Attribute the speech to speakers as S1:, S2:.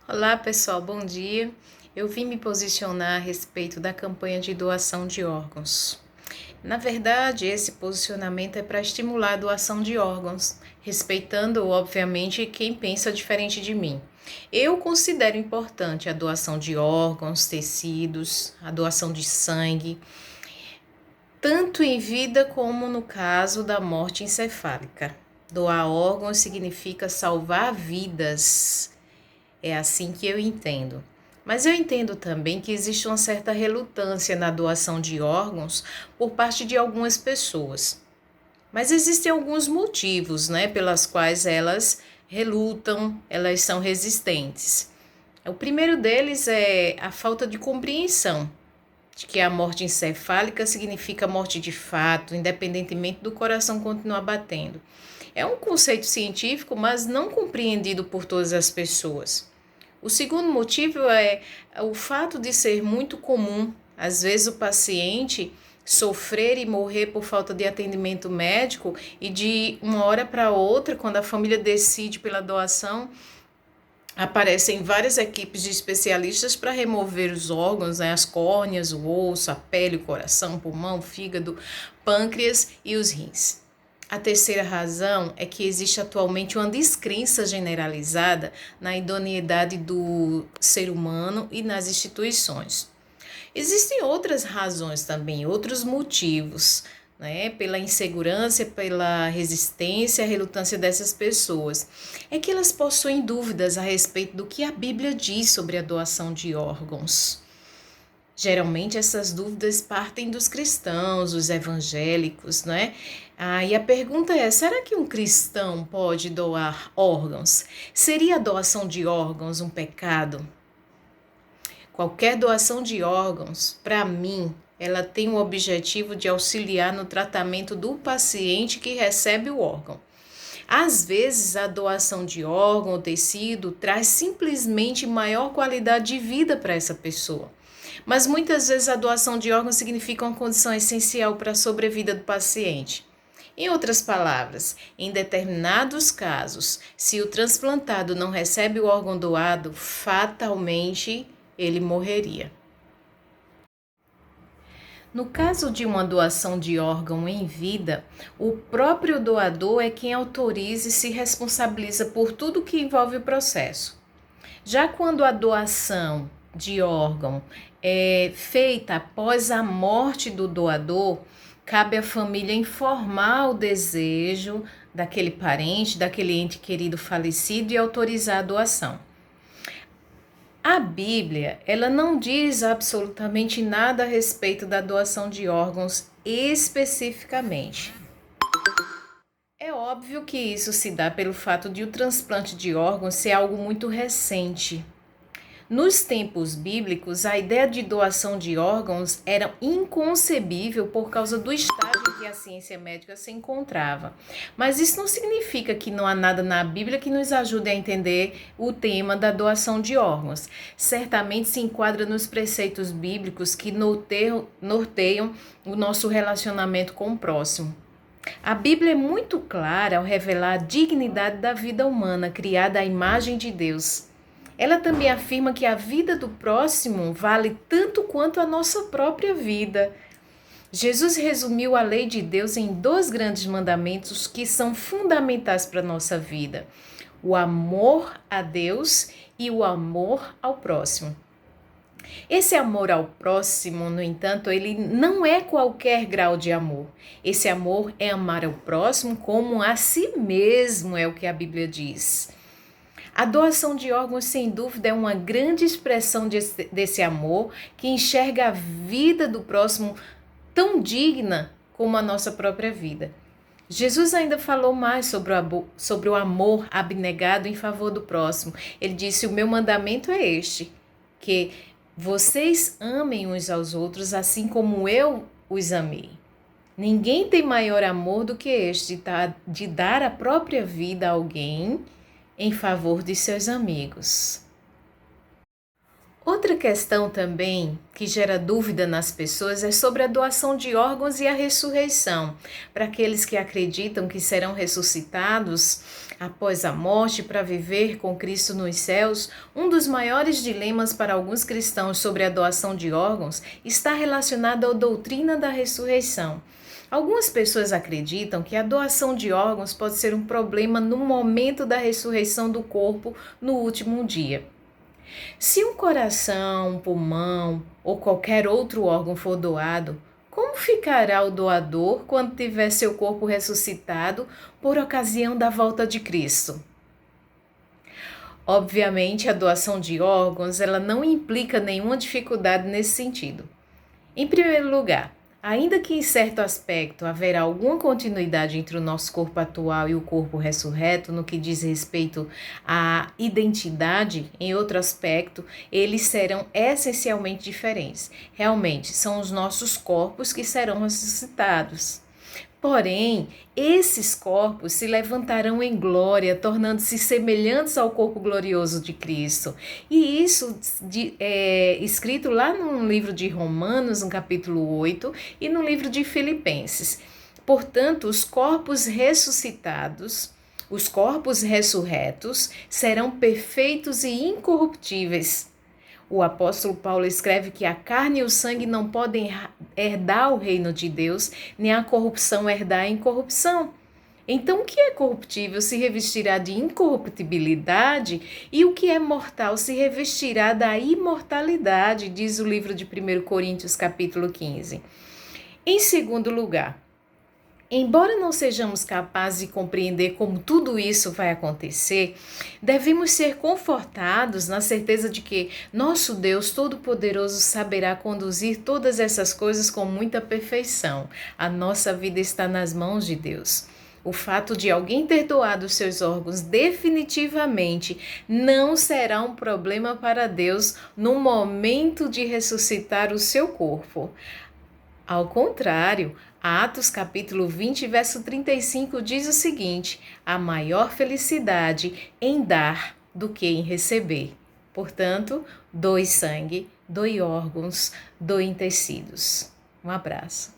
S1: Olá pessoal, bom dia. Eu vim me posicionar a respeito da campanha de doação de órgãos. Na verdade, esse posicionamento é para estimular a doação de órgãos, respeitando, obviamente, quem pensa diferente de mim. Eu considero importante a doação de órgãos, tecidos, a doação de sangue, tanto em vida como no caso da morte encefálica. Doar órgãos significa salvar vidas. É assim que eu entendo. Mas eu entendo também que existe uma certa relutância na doação de órgãos por parte de algumas pessoas. Mas existem alguns motivos, pelas quais elas relutam, elas são resistentes. O primeiro deles é a falta de compreensão de que a morte encefálica significa morte de fato, independentemente do coração continuar batendo. É um conceito científico, mas não compreendido por todas as pessoas. O segundo motivo é o fato de ser muito comum, às vezes, o paciente sofrer e morrer por falta de atendimento médico e de uma hora para outra, quando a família decide pela doação, aparecem várias equipes de especialistas para remover os órgãos, as córneas, o osso, a pele, o coração, o pulmão, o fígado, pâncreas e os rins. A terceira razão é que existe atualmente uma descrença generalizada na idoneidade do ser humano e nas instituições. Existem outras razões também, outros motivos, pela insegurança, pela resistência, a relutância dessas pessoas. É que elas possuem dúvidas a respeito do que a Bíblia diz sobre a doação de órgãos. Geralmente essas dúvidas partem dos cristãos, dos evangélicos, e a pergunta é, será que um cristão pode doar órgãos? Seria a doação de órgãos um pecado? Qualquer doação de órgãos, para mim, ela tem o objetivo de auxiliar no tratamento do paciente que recebe o órgão. Às vezes, a doação de órgão ou tecido traz simplesmente maior qualidade de vida para essa pessoa. Mas muitas vezes a doação de órgãos significa uma condição essencial para a sobrevida do paciente. Em outras palavras, em determinados casos, se o transplantado não recebe o órgão doado, fatalmente ele morreria. No caso de uma doação de órgão em vida, o próprio doador é quem autoriza e se responsabiliza por tudo que envolve o processo. Já quando a doação de órgão é feita após a morte do doador, cabe à família informar o desejo daquele parente, daquele ente querido falecido e autorizar a doação. A Bíblia, ela não diz absolutamente nada a respeito da doação de órgãos especificamente. É óbvio que isso se dá pelo fato de o transplante de órgãos ser algo muito recente. Nos tempos bíblicos, a ideia de doação de órgãos era inconcebível por causa do estágio em que a ciência médica se encontrava. Mas isso não significa que não há nada na Bíblia que nos ajude a entender o tema da doação de órgãos. Certamente se enquadra nos preceitos bíblicos que norteiam o nosso relacionamento com o próximo. A Bíblia é muito clara ao revelar a dignidade da vida humana criada à imagem de Deus. Ela também afirma que a vida do próximo vale tanto quanto a nossa própria vida. Jesus resumiu a lei de Deus em 2 grandes mandamentos que são fundamentais para a nossa vida: o amor a Deus e o amor ao próximo. Esse amor ao próximo, no entanto, ele não é qualquer grau de amor. Esse amor é amar ao próximo como a si mesmo, é o que a Bíblia diz. A doação de órgãos, sem dúvida, é uma grande expressão desse amor que enxerga a vida do próximo tão digna como a nossa própria vida. Jesus ainda falou mais sobre o amor abnegado em favor do próximo. Ele disse: o meu mandamento é este, que vocês amem uns aos outros assim como eu os amei. Ninguém tem maior amor do que este, de dar a própria vida a alguém em favor de seus amigos. Outra questão também que gera dúvida nas pessoas é sobre a doação de órgãos e a ressurreição. Para aqueles que acreditam que serão ressuscitados após a morte para viver com Cristo nos céus, um dos maiores dilemas para alguns cristãos sobre a doação de órgãos está relacionado à doutrina da ressurreição. Algumas pessoas acreditam que a doação de órgãos pode ser um problema no momento da ressurreição do corpo no último dia. Se um coração, um pulmão ou qualquer outro órgão for doado, como ficará o doador quando tiver seu corpo ressuscitado por ocasião da volta de Cristo? Obviamente, a doação de órgãos ela não implica nenhuma dificuldade nesse sentido. Em primeiro lugar, ainda que em certo aspecto haverá alguma continuidade entre o nosso corpo atual e o corpo ressurreto no que diz respeito à identidade, em outro aspecto, eles serão essencialmente diferentes. Realmente, são os nossos corpos que serão ressuscitados. Porém, esses corpos se levantarão em glória, tornando-se semelhantes ao corpo glorioso de Cristo. E isso é escrito lá no livro de Romanos, no capítulo 8, e no livro de Filipenses. Portanto, os corpos ressuscitados, os corpos ressurretos, serão perfeitos e incorruptíveis. O apóstolo Paulo escreve que a carne e o sangue não podem herdar o reino de Deus, nem a corrupção herdar a incorrupção. Então, o que é corruptível se revestirá de incorruptibilidade e o que é mortal se revestirá da imortalidade, diz o livro de 1 Coríntios, capítulo 15. Em segundo lugar, embora não sejamos capazes de compreender como tudo isso vai acontecer, devemos ser confortados na certeza de que nosso Deus Todo-Poderoso saberá conduzir todas essas coisas com muita perfeição. A nossa vida está nas mãos de Deus. O fato de alguém ter doado seus órgãos definitivamente não será um problema para Deus no momento de ressuscitar o seu corpo. Ao contrário, Atos capítulo 20, verso 35 diz o seguinte: há maior felicidade em dar do que em receber. Portanto, doe sangue, doe órgãos, doe tecidos. Um abraço.